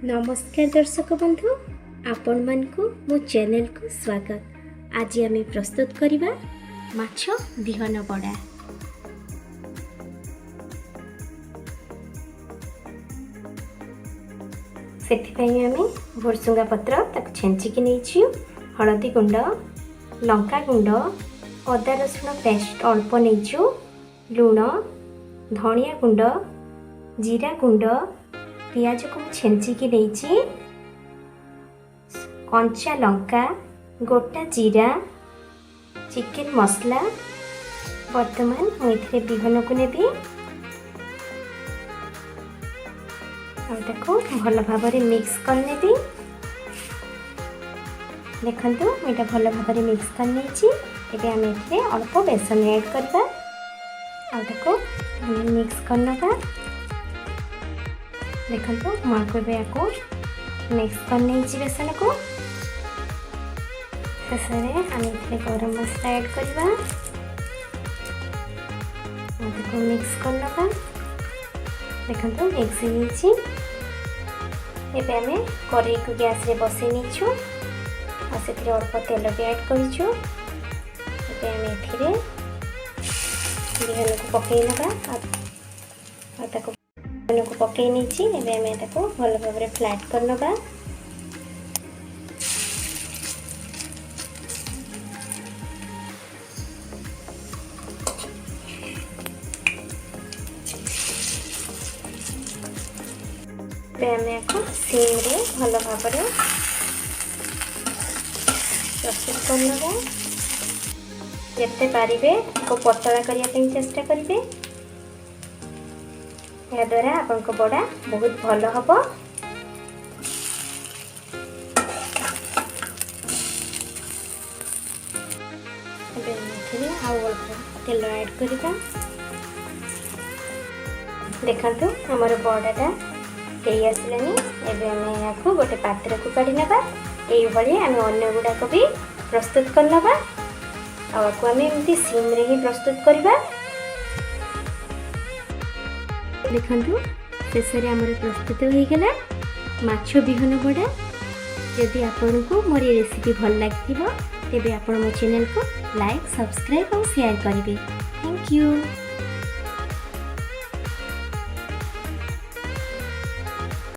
नमस्कार दर्शक बंधु आपण मानकु मो चैनल को स्वागत। आज आम प्रस्तुत करवा माछ बिहन बड़ा। सेथिपाई आम भुरसुंगा पत्र ताक छेंचिकी नहीं, हलदी गुंड, लंका गुंड, अदा रसुण पेस्ट अल्प नहीं, लुण, धनिया गुंड, जीरा गुंड, पियाज को छेंचिकी नहीं, कंचा लंका, गोटा जीरा, चिकेन मसला। वर्तमान मुझे बिहन को नेबी भल भाव मिक्स करने देखु मुझे भल भाव मिक्स करने आम अल्प बेसन ऐड करवा मिक्स करना। देखो मुझे या मिक्स करने बेसन को शेष में आम गरम मसला ऐड करवा मिक्स करना। देखो मिक्स हो आम कड़ाई को गैस रे बसई नहीं से अल्प तेल भी ऐड करूँ। बिहन को पकई ना को पकई नहीं भल भाव फ्लैट कर नवा। सिम रे भल भाव प्रस्तुत कर नवा। जिते पारे को पतला करने चेष्टा करेंगे, या द्वारा आपन बड़ा बहुत भल हम। तेल ऐड करवा। देखु आमर बड़ाटा हो आसलानी। एवं या गोटे पात्र को काढ़ी ना ये आम अन्य गुड़ाक भी प्रस्तुत करनवा। आपको आम एमती सिम रे ही प्रस्तुत करवा। देखु शेष में आमर प्रस्तुत हो गला माछ बिहन बड़ा। जदि आपन को मोर ये रेसिपी भल लगी तेबे आपण मो चैनल को लाइक, सब्सक्राइब और शेयर करेंगे। Thank you.